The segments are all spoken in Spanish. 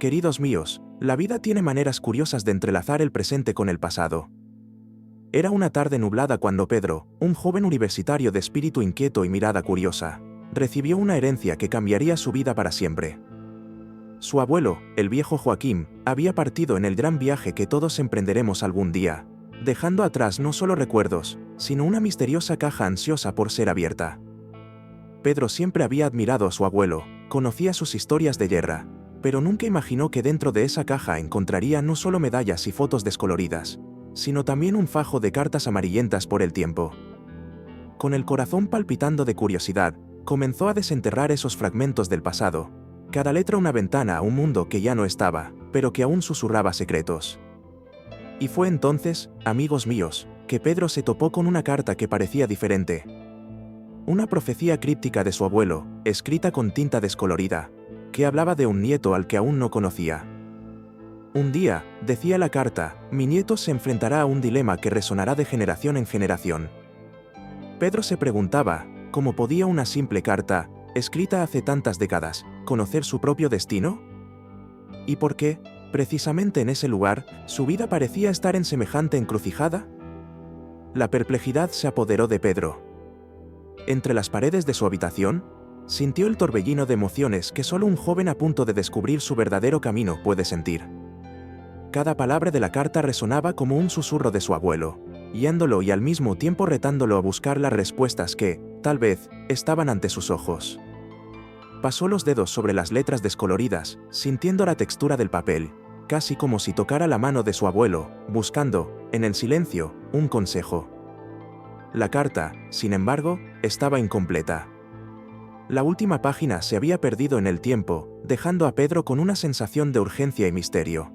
Queridos míos, la vida tiene maneras curiosas de entrelazar el presente con el pasado. Era una tarde nublada cuando Pedro, un joven universitario de espíritu inquieto y mirada curiosa, recibió una herencia que cambiaría su vida para siempre. Su abuelo, el viejo Joaquín, había partido en el gran viaje que todos emprenderemos algún día, dejando atrás no solo recuerdos, sino una misteriosa caja ansiosa por ser abierta. Pedro siempre había admirado a su abuelo, conocía sus historias de guerra, pero nunca imaginó que dentro de esa caja encontraría no solo medallas y fotos descoloridas, sino también un fajo de cartas amarillentas por el tiempo. Con el corazón palpitando de curiosidad, comenzó a desenterrar esos fragmentos del pasado, cada letra una ventana a un mundo que ya no estaba, pero que aún susurraba secretos. Y fue entonces, amigos míos, que Pedro se topó con una carta que parecía diferente. Una profecía críptica de su abuelo, escrita con tinta descolorida, que hablaba de un nieto al que aún no conocía. Un día, decía la carta, mi nieto se enfrentará a un dilema que resonará de generación en generación. Pedro se preguntaba, ¿cómo podía una simple carta, escrita hace tantas décadas, conocer su propio destino? ¿Y por qué, precisamente en ese lugar, su vida parecía estar en semejante encrucijada? La perplejidad se apoderó de Pedro. Entre las paredes de su habitación, sintió el torbellino de emociones que solo un joven a punto de descubrir su verdadero camino puede sentir. Cada palabra de la carta resonaba como un susurro de su abuelo, guiándolo y al mismo tiempo retándolo a buscar las respuestas que, tal vez, estaban ante sus ojos. Pasó los dedos sobre las letras descoloridas, sintiendo la textura del papel, casi como si tocara la mano de su abuelo, buscando, en el silencio, un consejo. La carta, sin embargo, estaba incompleta. La última página se había perdido en el tiempo, dejando a Pedro con una sensación de urgencia y misterio.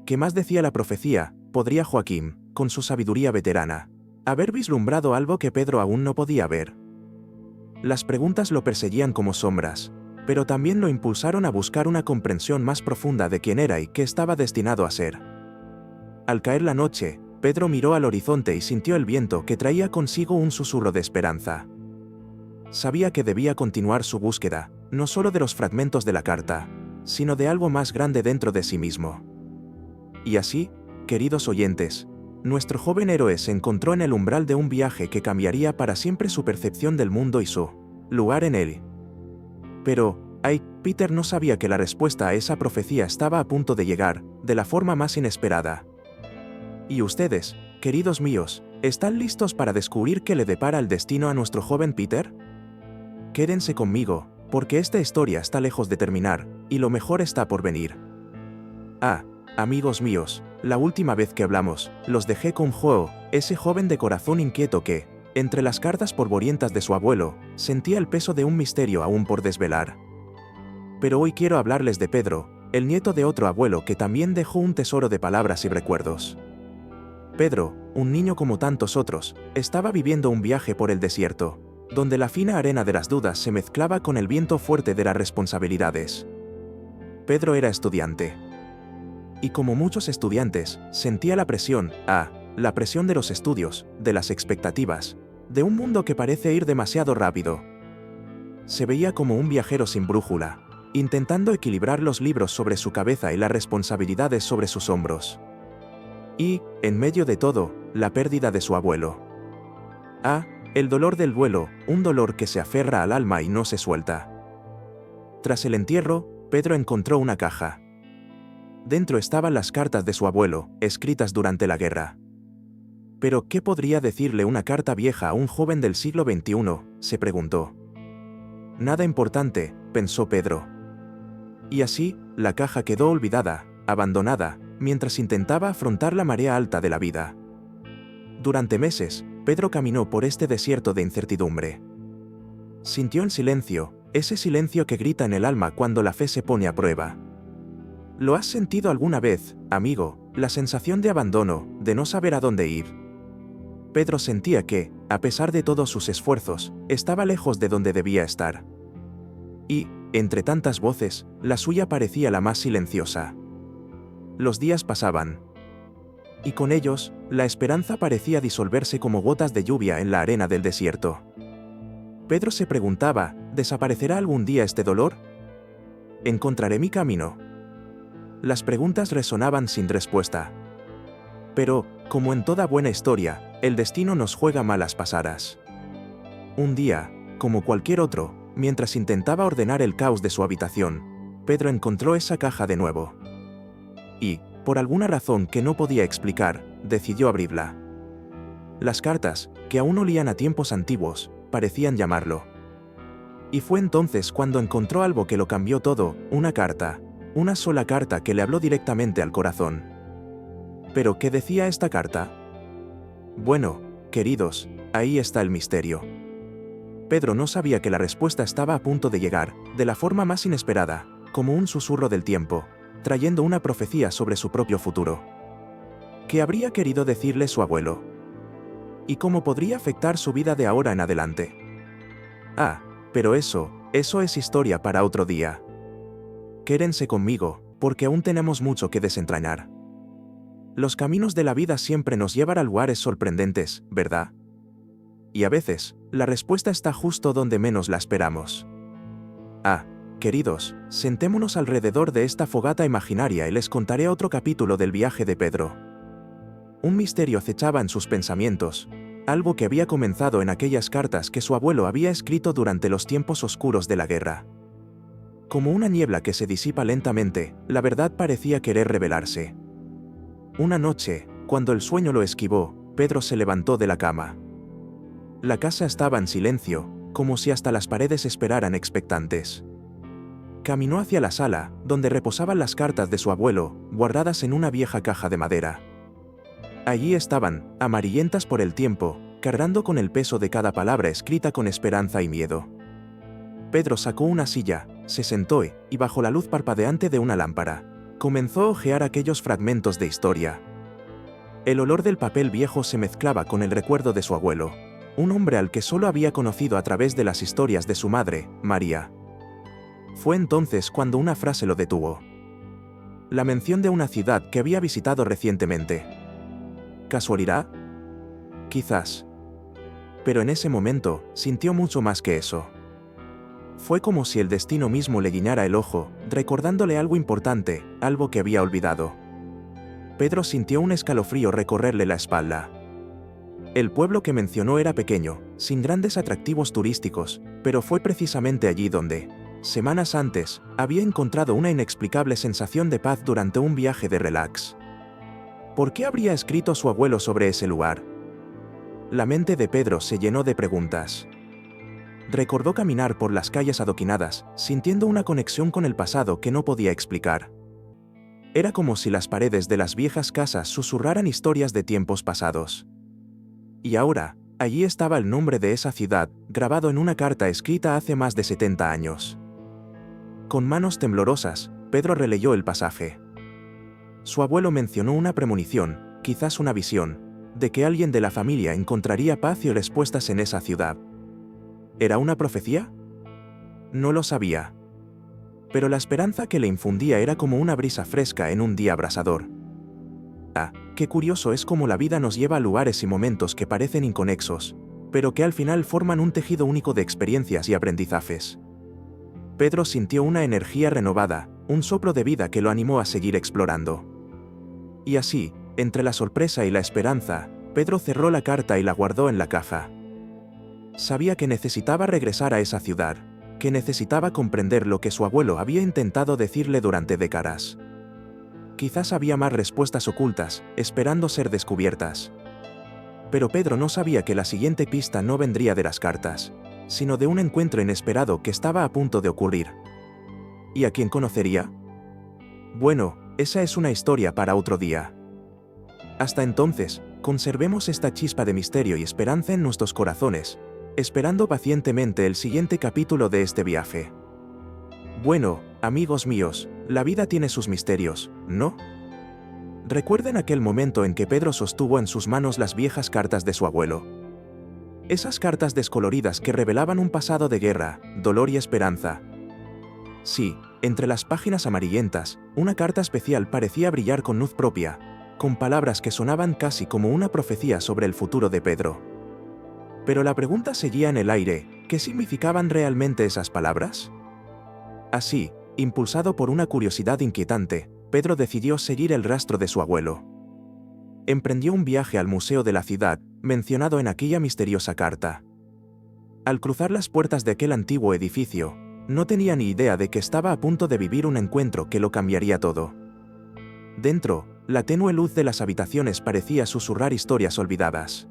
¿Qué más decía la profecía? ¿Podría Joaquín, con su sabiduría veterana, haber vislumbrado algo que Pedro aún no podía ver? Las preguntas lo perseguían como sombras, pero también lo impulsaron a buscar una comprensión más profunda de quién era y qué estaba destinado a ser. Al caer la noche, Pedro miró al horizonte y sintió el viento que traía consigo un susurro de esperanza. Sabía que debía continuar su búsqueda, no solo de los fragmentos de la carta, sino de algo más grande dentro de sí mismo. Y así, queridos oyentes, nuestro joven héroe se encontró en el umbral de un viaje que cambiaría para siempre su percepción del mundo y su lugar en él. Pero, Peter no sabía que la respuesta a esa profecía estaba a punto de llegar, de la forma más inesperada. ¿Y ustedes, queridos míos, están listos para descubrir qué le depara el destino a nuestro joven Peter? Quédense conmigo, porque esta historia está lejos de terminar, y lo mejor está por venir. Amigos míos, la última vez que hablamos, los dejé con Joe, ese joven de corazón inquieto que, entre las cartas polvorientas de su abuelo, sentía el peso de un misterio aún por desvelar. Pero hoy quiero hablarles de Pedro, el nieto de otro abuelo que también dejó un tesoro de palabras y recuerdos. Pedro, un niño como tantos otros, estaba viviendo un viaje por el desierto, donde la fina arena de las dudas se mezclaba con el viento fuerte de las responsabilidades. Pedro era estudiante. Y como muchos estudiantes, sentía la presión de los estudios, de las expectativas, de un mundo que parece ir demasiado rápido. Se veía como un viajero sin brújula, intentando equilibrar los libros sobre su cabeza y las responsabilidades sobre sus hombros. Y, en medio de todo, la pérdida de su abuelo. El dolor del duelo, un dolor que se aferra al alma y no se suelta. Tras el entierro, Pedro encontró una caja. Dentro estaban las cartas de su abuelo, escritas durante la guerra. Pero, ¿qué podría decirle una carta vieja a un joven del siglo XXI?, se preguntó. Nada importante, pensó Pedro. Y así, la caja quedó olvidada, abandonada, mientras intentaba afrontar la marea alta de la vida. Durante meses, Pedro caminó por este desierto de incertidumbre. Sintió el silencio, ese silencio que grita en el alma cuando la fe se pone a prueba. ¿Lo has sentido alguna vez, amigo, la sensación de abandono, de no saber a dónde ir? Pedro sentía que, a pesar de todos sus esfuerzos, estaba lejos de donde debía estar. Y, entre tantas voces, la suya parecía la más silenciosa. Los días pasaban. Y con ellos, la esperanza parecía disolverse como gotas de lluvia en la arena del desierto. Pedro se preguntaba, ¿desaparecerá algún día este dolor? ¿Encontraré mi camino? Las preguntas resonaban sin respuesta. Pero, como en toda buena historia, el destino nos juega malas pasadas. Un día, como cualquier otro, mientras intentaba ordenar el caos de su habitación, Pedro encontró esa caja de nuevo. Y, por alguna razón que no podía explicar, decidió abrirla. Las cartas, que aún olían a tiempos antiguos, parecían llamarlo. Y fue entonces cuando encontró algo que lo cambió todo, una carta. Una sola carta que le habló directamente al corazón. ¿Pero qué decía esta carta? Bueno, queridos, ahí está el misterio. Pedro no sabía que la respuesta estaba a punto de llegar, de la forma más inesperada, como un susurro del tiempo, trayendo una profecía sobre su propio futuro. ¿Qué habría querido decirle su abuelo? ¿Y cómo podría afectar su vida de ahora en adelante? Ah, pero eso es historia para otro día. Quédense conmigo, porque aún tenemos mucho que desentrañar. Los caminos de la vida siempre nos llevan a lugares sorprendentes, ¿verdad? Y a veces, la respuesta está justo donde menos la esperamos. Ah, queridos, sentémonos alrededor de esta fogata imaginaria y les contaré otro capítulo del viaje de Pedro. Un misterio acechaba en sus pensamientos, algo que había comenzado en aquellas cartas que su abuelo había escrito durante los tiempos oscuros de la guerra. Como una niebla que se disipa lentamente, la verdad parecía querer revelarse. Una noche, cuando el sueño lo esquivó, Pedro se levantó de la cama. La casa estaba en silencio, como si hasta las paredes esperaran expectantes. Caminó hacia la sala, donde reposaban las cartas de su abuelo, guardadas en una vieja caja de madera. Allí estaban, amarillentas por el tiempo, cargando con el peso de cada palabra escrita con esperanza y miedo. Pedro sacó una silla, se sentó y bajo la luz parpadeante de una lámpara, comenzó a hojear aquellos fragmentos de historia. El olor del papel viejo se mezclaba con el recuerdo de su abuelo, un hombre al que solo había conocido a través de las historias de su madre, María. Fue entonces cuando una frase lo detuvo. La mención de una ciudad que había visitado recientemente. ¿Casualidad? Quizás. Pero en ese momento, sintió mucho más que eso. Fue como si el destino mismo le guiñara el ojo, recordándole algo importante, algo que había olvidado. Pedro sintió un escalofrío recorrerle la espalda. El pueblo que mencionó era pequeño, sin grandes atractivos turísticos, pero fue precisamente allí donde, semanas antes, había encontrado una inexplicable sensación de paz durante un viaje de relax. ¿Por qué habría escrito su abuelo sobre ese lugar? La mente de Pedro se llenó de preguntas. Recordó caminar por las calles adoquinadas, sintiendo una conexión con el pasado que no podía explicar. Era como si las paredes de las viejas casas susurraran historias de tiempos pasados. Y ahora, allí estaba el nombre de esa ciudad, grabado en una carta escrita hace más de 70 años. Con manos temblorosas, Pedro releyó el pasaje. Su abuelo mencionó una premonición, quizás una visión, de que alguien de la familia encontraría paz y respuestas en esa ciudad. ¿Era una profecía? No lo sabía. Pero la esperanza que le infundía era como una brisa fresca en un día abrasador. Ah, qué curioso es cómo la vida nos lleva a lugares y momentos que parecen inconexos, pero que al final forman un tejido único de experiencias y aprendizajes. Pedro sintió una energía renovada, un soplo de vida que lo animó a seguir explorando. Y así, entre la sorpresa y la esperanza, Pedro cerró la carta y la guardó en la caja. Sabía que necesitaba regresar a esa ciudad, que necesitaba comprender lo que su abuelo había intentado decirle durante décadas. Quizás había más respuestas ocultas, esperando ser descubiertas. Pero Pedro no sabía que la siguiente pista no vendría de las cartas, sino de un encuentro inesperado que estaba a punto de ocurrir. ¿Y a quién conocería? Bueno, esa es una historia para otro día. Hasta entonces, conservemos esta chispa de misterio y esperanza en nuestros corazones, esperando pacientemente el siguiente capítulo de este viaje. Bueno, amigos míos, la vida tiene sus misterios, ¿no? Recuerden aquel momento en que Pedro sostuvo en sus manos las viejas cartas de su abuelo. Esas cartas descoloridas que revelaban un pasado de guerra, dolor y esperanza. Sí, entre las páginas amarillentas, una carta especial parecía brillar con luz propia, con palabras que sonaban casi como una profecía sobre el futuro de Pedro. Pero la pregunta seguía en el aire, ¿qué significaban realmente esas palabras? Así, impulsado por una curiosidad inquietante, Pedro decidió seguir el rastro de su abuelo. Emprendió un viaje al museo de la ciudad, mencionado en aquella misteriosa carta. Al cruzar las puertas de aquel antiguo edificio, no tenía ni idea de que estaba a punto de vivir un encuentro que lo cambiaría todo. Dentro, la tenue luz de las habitaciones parecía susurrar historias olvidadas.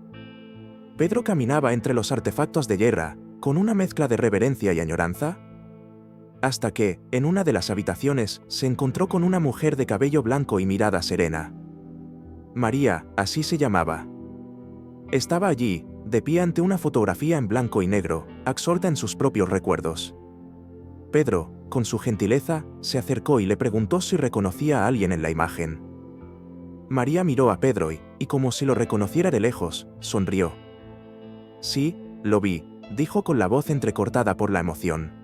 Pedro caminaba entre los artefactos de guerra, con una mezcla de reverencia y añoranza, hasta que, en una de las habitaciones, se encontró con una mujer de cabello blanco y mirada serena. María, así se llamaba. Estaba allí, de pie ante una fotografía en blanco y negro, absorta en sus propios recuerdos. Pedro, con su gentileza, se acercó y le preguntó si reconocía a alguien en la imagen. María miró a Pedro y como si lo reconociera de lejos, sonrió. Sí, lo vi, dijo con la voz entrecortada por la emoción.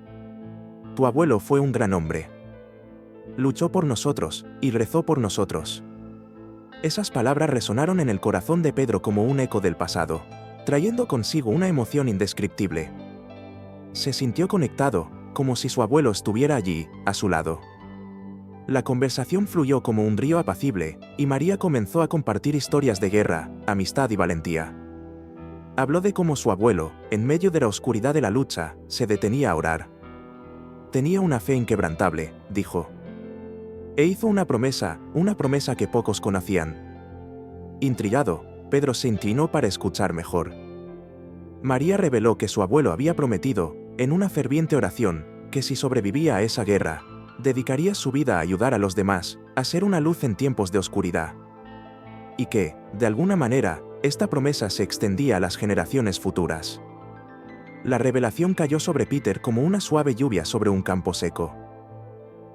Tu abuelo fue un gran hombre. Luchó por nosotros, y rezó por nosotros. Esas palabras resonaron en el corazón de Pedro como un eco del pasado, trayendo consigo una emoción indescriptible. Se sintió conectado, como si su abuelo estuviera allí, a su lado. La conversación fluyó como un río apacible, y María comenzó a compartir historias de guerra, amistad y valentía. Habló de cómo su abuelo, en medio de la oscuridad de la lucha, se detenía a orar. Tenía una fe inquebrantable, dijo. E hizo una promesa que pocos conocían. Intrigado, Pedro se inclinó para escuchar mejor. María reveló que su abuelo había prometido, en una ferviente oración, que si sobrevivía a esa guerra, dedicaría su vida a ayudar a los demás, a ser una luz en tiempos de oscuridad. Y que, de alguna manera, esta promesa se extendía a las generaciones futuras. La revelación cayó sobre Peter como una suave lluvia sobre un campo seco.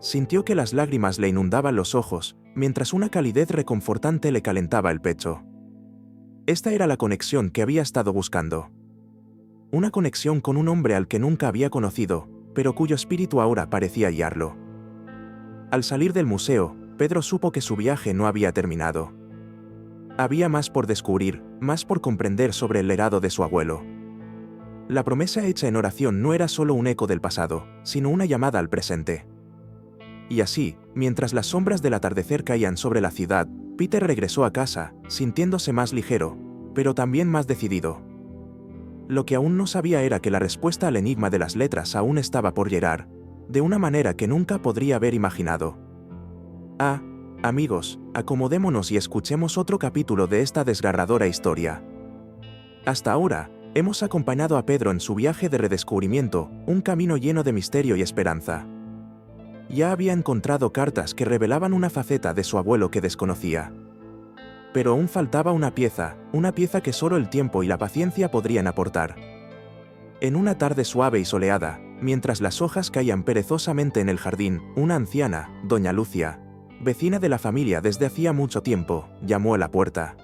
Sintió que las lágrimas le inundaban los ojos, mientras una calidez reconfortante le calentaba el pecho. Esta era la conexión que había estado buscando. Una conexión con un hombre al que nunca había conocido, pero cuyo espíritu ahora parecía guiarlo. Al salir del museo, Pedro supo que su viaje no había terminado. Había más por descubrir, más por comprender sobre el legado de su abuelo. La promesa hecha en oración no era solo un eco del pasado, sino una llamada al presente. Y así, mientras las sombras del atardecer caían sobre la ciudad, Peter regresó a casa, sintiéndose más ligero, pero también más decidido. Lo que aún no sabía era que la respuesta al enigma de las letras aún estaba por llegar, de una manera que nunca podría haber imaginado. Amigos, acomodémonos y escuchemos otro capítulo de esta desgarradora historia. Hasta ahora, hemos acompañado a Pedro en su viaje de redescubrimiento, un camino lleno de misterio y esperanza. Ya había encontrado cartas que revelaban una faceta de su abuelo que desconocía. Pero aún faltaba una pieza que solo el tiempo y la paciencia podrían aportar. En una tarde suave y soleada, mientras las hojas caían perezosamente en el jardín, una anciana, doña Lucia, vecina de la familia desde hacía mucho tiempo, llamó a la puerta.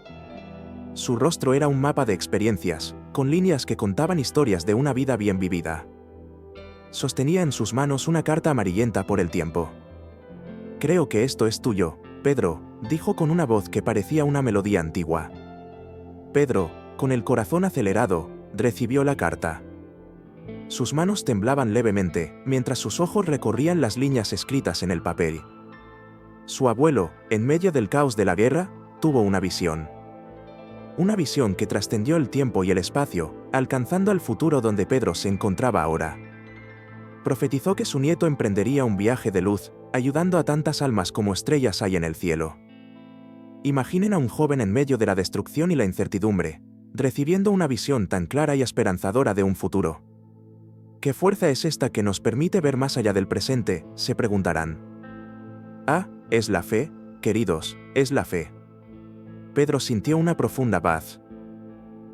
Su rostro era un mapa de experiencias, con líneas que contaban historias de una vida bien vivida. Sostenía en sus manos una carta amarillenta por el tiempo. Creo que esto es tuyo, Pedro, dijo con una voz que parecía una melodía antigua. Pedro, con el corazón acelerado, recibió la carta. Sus manos temblaban levemente, mientras sus ojos recorrían las líneas escritas en el papel. Su abuelo, en medio del caos de la guerra, tuvo una visión. Una visión que trascendió el tiempo y el espacio, alcanzando el futuro donde Pedro se encontraba ahora. Profetizó que su nieto emprendería un viaje de luz, ayudando a tantas almas como estrellas hay en el cielo. Imaginen a un joven en medio de la destrucción y la incertidumbre, recibiendo una visión tan clara y esperanzadora de un futuro. ¿Qué fuerza es esta que nos permite ver más allá del presente?, se preguntarán. Es la fe, queridos, es la fe. Pedro sintió una profunda paz.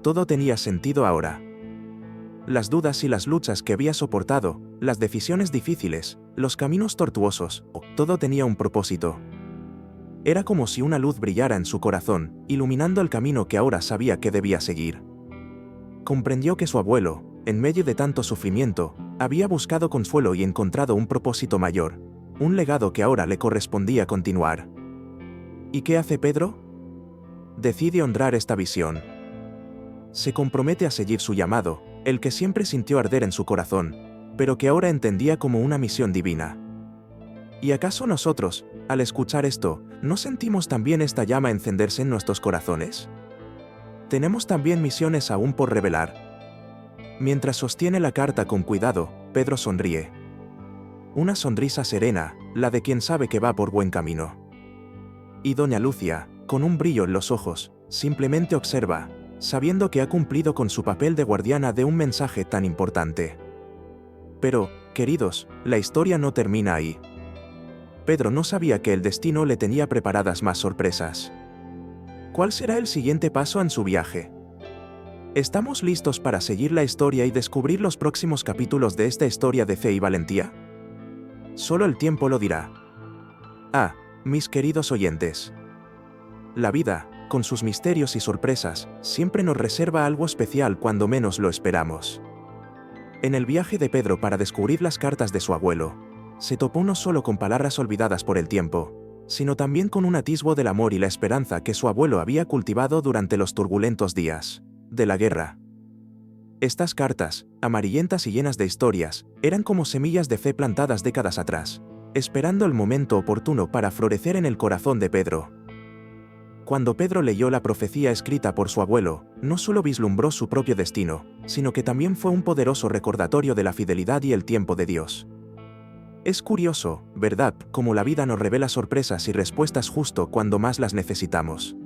Todo tenía sentido ahora. Las dudas y las luchas que había soportado, las decisiones difíciles, los caminos tortuosos, todo tenía un propósito. Era como si una luz brillara en su corazón, iluminando el camino que ahora sabía que debía seguir. Comprendió que su abuelo, en medio de tanto sufrimiento, había buscado consuelo y encontrado un propósito mayor, un legado que ahora le correspondía continuar. ¿Y qué hace Pedro? Decide honrar esta visión. Se compromete a seguir su llamado, el que siempre sintió arder en su corazón, pero que ahora entendía como una misión divina. ¿Y acaso nosotros, Al escuchar esto, ¿no sentimos también esta llama encenderse en nuestros corazones? Tenemos también misiones aún por revelar. Mientras sostiene la carta con cuidado, Pedro sonríe. Una sonrisa serena, la de quien sabe que va por buen camino. Y doña Lucia, con un brillo en los ojos, simplemente observa, sabiendo que ha cumplido con su papel de guardiana de un mensaje tan importante. Pero, queridos, la historia no termina ahí. Pedro no sabía que el destino le tenía preparadas más sorpresas. ¿Cuál será el siguiente paso en su viaje? ¿Estamos listos para seguir la historia y descubrir los próximos capítulos de esta historia de fe y valentía? Solo el tiempo lo dirá. Ah, mis queridos oyentes. La vida, con sus misterios y sorpresas, siempre nos reserva algo especial cuando menos lo esperamos. En el viaje de Pedro para descubrir las cartas de su abuelo, se topó no solo con palabras olvidadas por el tiempo, sino también con un atisbo del amor y la esperanza que su abuelo había cultivado durante los turbulentos días de la guerra. Estas cartas, amarillentas y llenas de historias, eran como semillas de fe plantadas décadas atrás, esperando el momento oportuno para florecer en el corazón de Pedro. Cuando Pedro leyó la profecía escrita por su abuelo, no solo vislumbró su propio destino, sino que también fue un poderoso recordatorio de la fidelidad y el tiempo de Dios. Es curioso, ¿verdad?, cómo la vida nos revela sorpresas y respuestas justo cuando más las necesitamos.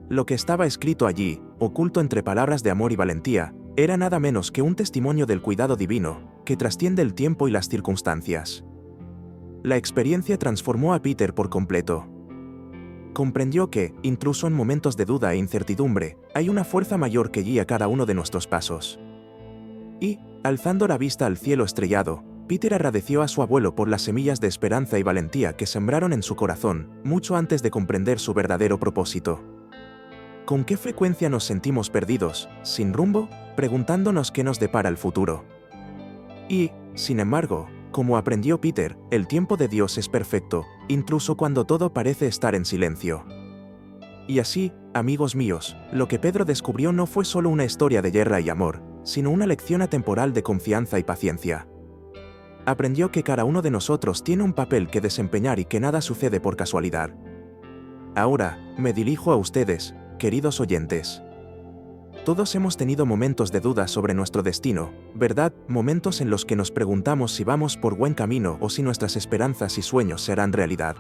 Lo que estaba escrito allí, oculto entre palabras de amor y valentía, era nada menos que un testimonio del cuidado divino, que trasciende el tiempo y las circunstancias. La experiencia transformó a Peter por completo. Comprendió que, incluso en momentos de duda e incertidumbre, hay una fuerza mayor que guía cada uno de nuestros pasos. Y, alzando la vista al cielo estrellado, Peter agradeció a su abuelo por las semillas de esperanza y valentía que sembraron en su corazón, mucho antes de comprender su verdadero propósito. ¿Con qué frecuencia nos sentimos perdidos, sin rumbo, preguntándonos qué nos depara el futuro? Y, sin embargo, como aprendió Peter, el tiempo de Dios es perfecto, incluso cuando todo parece estar en silencio. Y así, amigos míos, lo que Pedro descubrió no fue solo una historia de guerra y amor, sino una lección atemporal de confianza y paciencia. Aprendió que cada uno de nosotros tiene un papel que desempeñar y que nada sucede por casualidad. Ahora, me dirijo a ustedes, queridos oyentes. Todos hemos tenido momentos de duda sobre nuestro destino, ¿verdad? Momentos en los que nos preguntamos si vamos por buen camino o si nuestras esperanzas y sueños serán realidad.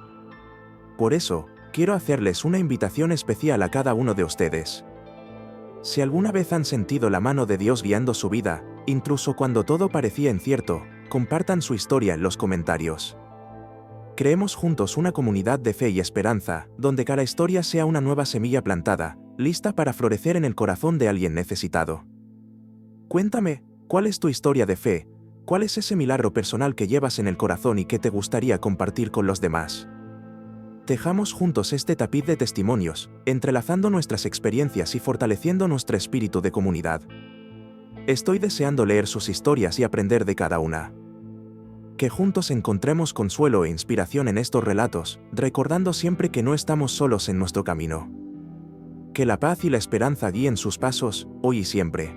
Por eso, quiero hacerles una invitación especial a cada uno de ustedes. Si alguna vez han sentido la mano de Dios guiando su vida, incluso cuando todo parecía incierto, compartan su historia en los comentarios. Creemos juntos una comunidad de fe y esperanza, donde cada historia sea una nueva semilla plantada, lista para florecer en el corazón de alguien necesitado. Cuéntame, ¿cuál es tu historia de fe? ¿Cuál es ese milagro personal que llevas en el corazón y que te gustaría compartir con los demás? Tejamos juntos este tapiz de testimonios, entrelazando nuestras experiencias y fortaleciendo nuestro espíritu de comunidad. Estoy deseando leer sus historias y aprender de cada una. Que juntos encontremos consuelo e inspiración en estos relatos, recordando siempre que no estamos solos en nuestro camino. Que la paz y la esperanza guíen sus pasos, hoy y siempre.